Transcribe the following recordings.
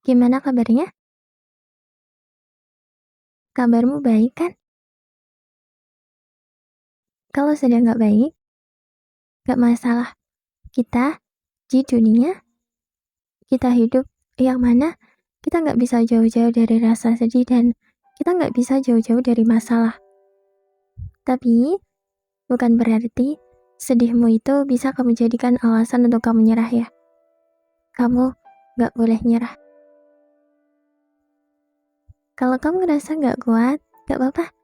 Gimana kabarnya? Kabarmu baik kan? Kalau sedang nggak baik, nggak masalah. Kita di dunia, kita hidup yang mana kita nggak bisa jauh-jauh dari rasa sedih dan kita nggak bisa jauh-jauh dari masalah. Tapi bukan berarti sedihmu itu bisa kamu jadikan alasan untuk kamu nyerah ya. Kamu nggak boleh nyerah. Kalau kamu ngerasa nggak kuat, nggak apa-apa.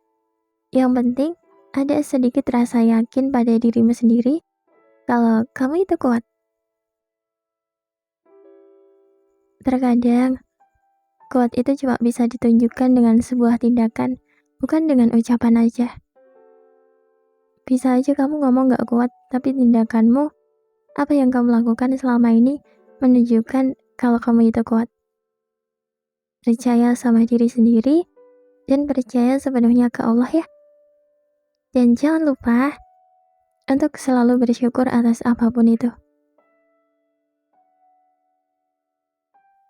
Yang penting ada sedikit rasa yakin pada dirimu sendiri kalau kamu itu kuat. Terkadang, kuat itu cuma bisa ditunjukkan dengan sebuah tindakan, bukan dengan ucapan aja. Bisa aja kamu ngomong gak kuat, tapi tindakanmu, apa yang kamu lakukan selama ini, menunjukkan kalau kamu itu kuat. Percaya sama diri sendiri, dan percaya sepenuhnya ke Allah ya. Dan jangan lupa untuk selalu bersyukur atas apapun itu.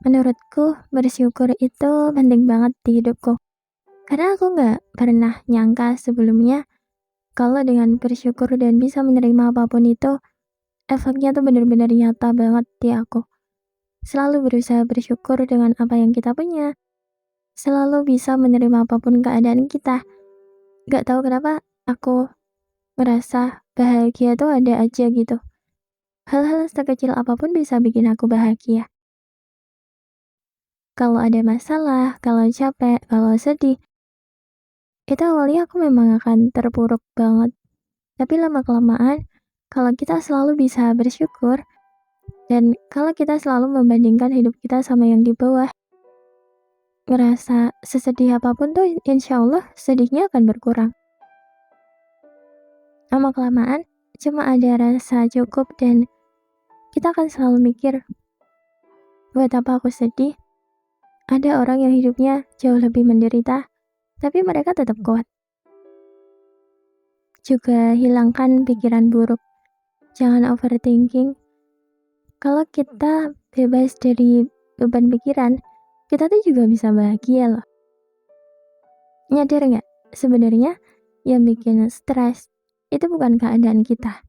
Menurutku, bersyukur itu penting banget di hidupku. Karena aku gak pernah nyangka sebelumnya kalau dengan bersyukur dan bisa menerima apapun itu, efeknya tuh bener-bener nyata banget di aku. Selalu berusaha bersyukur dengan apa yang kita punya. Selalu bisa menerima apapun keadaan kita. Gak tahu kenapa aku merasa bahagia tuh ada aja gitu. Hal-hal sekecil apapun bisa bikin aku bahagia. Kalau ada masalah, kalau capek, kalau sedih, itu awalnya aku memang akan terpuruk banget. Tapi lama-kelamaan, kalau kita selalu bisa bersyukur, dan kalau kita selalu membandingkan hidup kita sama yang di bawah, ngerasa sesedih apapun tuh insya Allah sedihnya akan berkurang. Lama-kelamaan, cuma ada rasa cukup dan kita akan selalu mikir, buat apa aku sedih? Ada orang yang hidupnya jauh lebih menderita, tapi mereka tetap kuat. Juga hilangkan pikiran buruk. Jangan overthinking. Kalau kita bebas dari beban pikiran, kita tuh juga bisa bahagia loh. Nyadar nggak? Sebenarnya yang bikin stres itu bukan keadaan kita,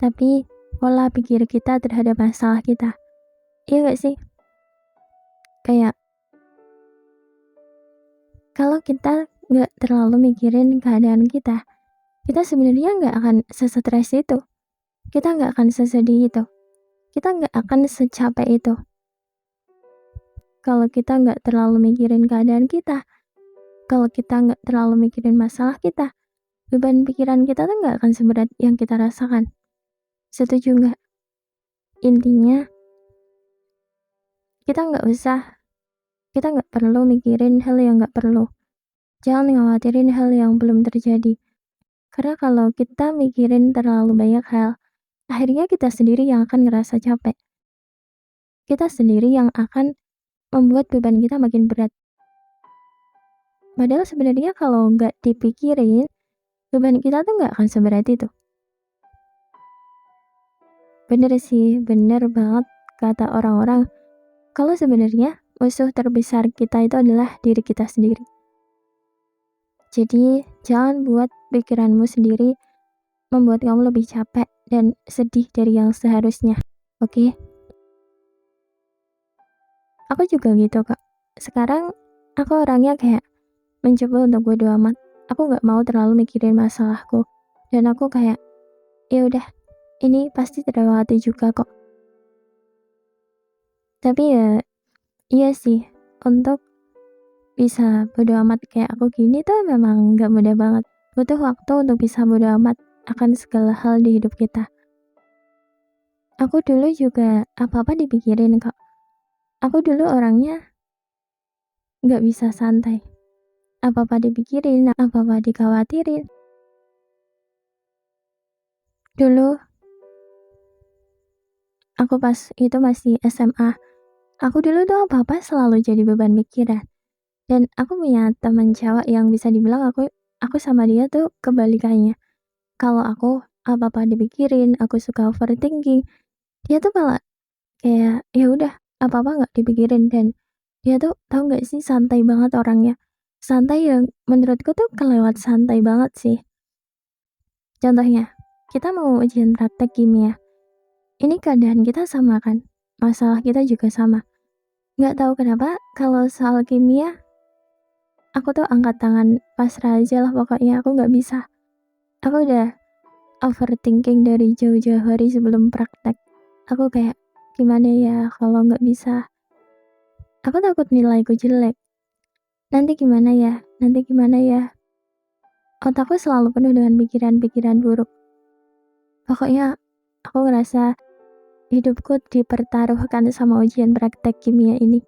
tapi pola pikir kita terhadap masalah kita. Iya nggak sih? Kayak kalau kita nggak terlalu mikirin keadaan kita sebenarnya nggak akan sesetres itu. Kita nggak akan sesedih itu. Kita nggak akan secapek itu. Kalau kita nggak terlalu mikirin keadaan kita, kalau kita nggak terlalu mikirin masalah kita, beban pikiran kita tuh nggak akan seberat yang kita rasakan. Setuju nggak? Intinya, kita nggak perlu mikirin hal yang nggak perlu. Jangan khawatirin hal yang belum terjadi. Karena kalau kita mikirin terlalu banyak hal, akhirnya kita sendiri yang akan ngerasa capek. Kita sendiri yang akan membuat beban kita makin berat. Padahal sebenarnya kalau nggak dipikirin, beban kita tuh nggak akan seberat itu. Bener sih, bener banget kata orang-orang. Kalau sebenarnya musuh terbesar kita itu adalah diri kita sendiri. Jadi jangan buat pikiranmu sendiri membuat kamu lebih capek dan sedih dari yang seharusnya. Oke? Aku juga gitu kak. Sekarang aku orangnya kayak mencoba untuk bodo amat. Aku nggak mau terlalu mikirin masalahku. Dan aku kayak, ya udah, ini pasti terlewati juga kok. Tapi ya, iya sih, untuk bisa bodo amat kayak aku gini tuh memang gak mudah banget. Butuh waktu untuk bisa bodo amat akan segala hal di hidup kita. Aku dulu juga apa-apa dipikirin kok. Aku dulu orangnya gak bisa santai. Apa-apa dipikirin, apa-apa dikhawatirin. Dulu, aku pas itu masih SMA. Aku dulu tuh apa-apa selalu jadi beban pikiran. Dan aku punya teman cewek yang bisa dibilang aku sama dia tuh kebalikannya. Kalau aku apa-apa dipikirin, aku suka overthinking. Dia tuh malah kayak ya udah apa-apa nggak dipikirin dan Dia tuh tahu nggak sih santai banget orangnya. Santai yang menurutku tuh kelewat santai banget sih. Contohnya, kita mau ujian praktek kimia. Ini keadaan kita sama kan? Masalah kita juga sama. Nggak tahu kenapa kalau soal kimia, aku tuh angkat tangan pasrah aja lah pokoknya aku nggak bisa. Aku udah overthinking dari jauh-jauh hari sebelum praktek. Aku kayak, gimana ya kalau nggak bisa? Aku takut nilaiku jelek. Nanti gimana ya? Nanti gimana ya? Otakku selalu penuh dengan pikiran-pikiran buruk. Pokoknya aku ngerasa hidupku dipertaruhkan sama ujian praktek kimia ini.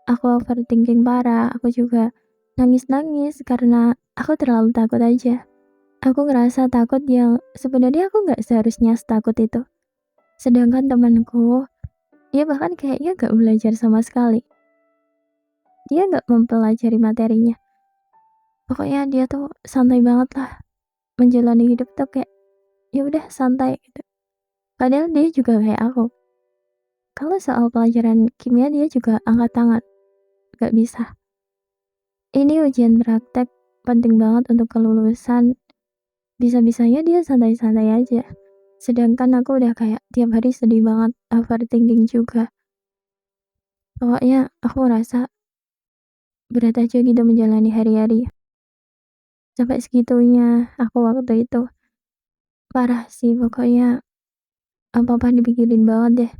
Aku overthinking parah, aku juga nangis-nangis karena aku terlalu takut aja. Aku ngerasa takut yang sebenarnya aku nggak seharusnya setakut itu. Sedangkan temanku, dia bahkan kayaknya gak belajar sama sekali. Dia gak mempelajari materinya. Pokoknya dia tuh santai banget lah. Menjalani hidup tuh kayak, ya udah santai gitu. Padahal dia juga kayak aku. Kalau soal pelajaran kimia dia juga angkat tangan. Gak bisa. Ini ujian praktek penting banget untuk kelulusan. Bisa-bisanya dia santai-santai aja. Sedangkan aku udah kayak tiap hari sedih banget, overthinking juga. Pokoknya aku ngerasa berat aja gitu menjalani hari-hari. Sampai segitunya aku waktu itu. Parah sih pokoknya apa-apa dipikirin banget deh.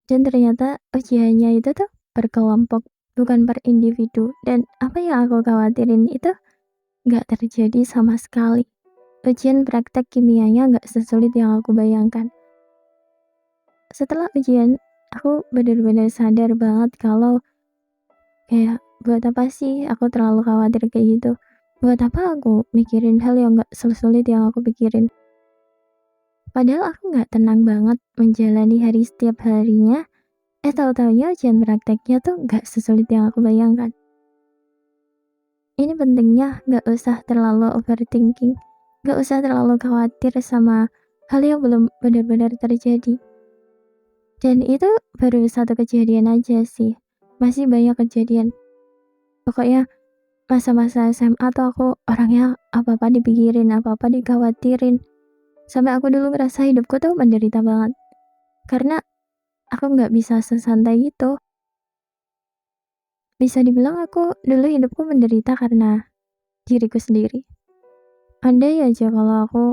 Dan ternyata ujiannya itu tuh per kelompok, bukan per individu. Dan apa yang aku khawatirin itu gak terjadi sama sekali. Ujian praktek kimianya gak sesulit yang aku bayangkan. Setelah ujian, aku benar-benar sadar banget kalau kayak buat apa sih aku terlalu khawatir kayak gitu. Buat apa aku mikirin hal yang gak sesulit yang aku pikirin. Padahal aku gak tenang banget menjalani hari setiap harinya. Tahu-taunya ujian prakteknya tuh gak sesulit yang aku bayangkan. Ini pentingnya gak usah terlalu overthinking. Gak usah terlalu khawatir sama hal yang belum benar-benar terjadi. Dan itu baru satu kejadian aja sih. Masih banyak kejadian. Pokoknya masa-masa SMA tuh aku orangnya apa-apa dipikirin, apa-apa dikhawatirin. Sampai aku dulu ngerasa hidupku tuh menderita banget. Karena aku gak bisa sesantai gitu. Bisa dibilang aku dulu hidupku menderita karena diriku sendiri. Andai aja kalau aku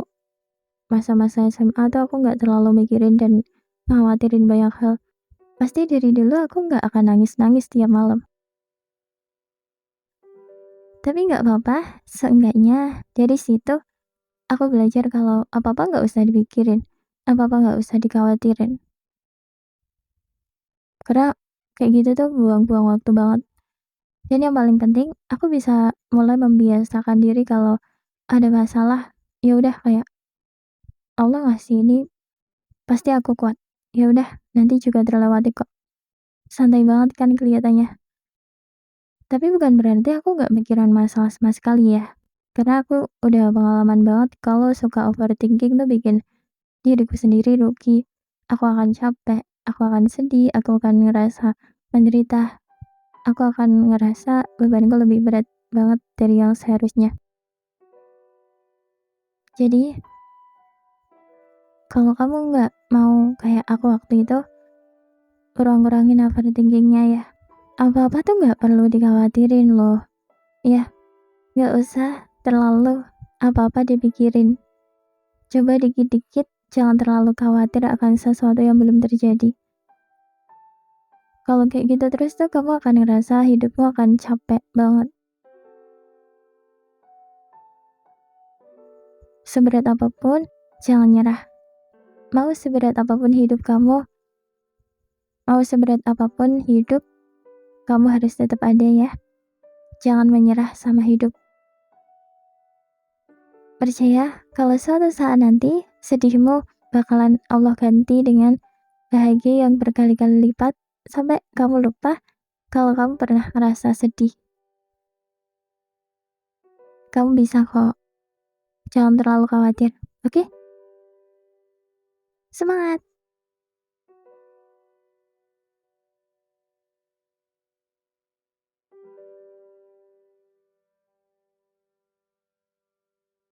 masa-masa SMA tuh aku gak terlalu mikirin dan khawatirin banyak hal. Pasti dari dulu aku gak akan nangis-nangis tiap malam. Tapi gak apa-apa, seenggaknya dari situ aku belajar kalau apa-apa gak usah dipikirin, apa-apa gak usah dikhawatirin. Karena kayak gitu tuh buang-buang waktu banget. Dan yang paling penting, aku bisa mulai membiasakan diri kalau ada masalah, ya udah kayak Allah ngasih ini pasti aku kuat. Ya udah, nanti juga terlewati kok. Santai banget kan kelihatannya. Tapi bukan berarti aku gak mikirin masalah sama sekali ya. Karena aku udah pengalaman banget kalau suka overthinking tuh bikin diriku sendiri rugi. Aku akan capek, aku akan sedih, aku akan ngerasa menderita. Aku akan ngerasa bebanku lebih berat banget dari yang seharusnya. Jadi, kalau kamu nggak mau kayak aku waktu itu, kurang-kurangin overthinkingnya ya. Apa-apa tuh nggak perlu dikhawatirin loh. Ya, nggak usah terlalu apa-apa dipikirin. Coba dikit-dikit, jangan terlalu khawatir akan sesuatu yang belum terjadi. Kalau kayak gitu terus tuh kamu akan ngerasa hidupmu akan capek banget. Seberat apapun, jangan nyerah. Mau seberat apapun hidup kamu, mau seberat apapun hidup, kamu harus tetap ada ya. Jangan menyerah sama hidup. Percaya kalau suatu saat nanti sedihmu bakalan Allah ganti dengan bahagia yang berkali-kali lipat sampai kamu lupa kalau kamu pernah ngerasa sedih. Kamu bisa kok. Jangan terlalu khawatir, oke? Semangat!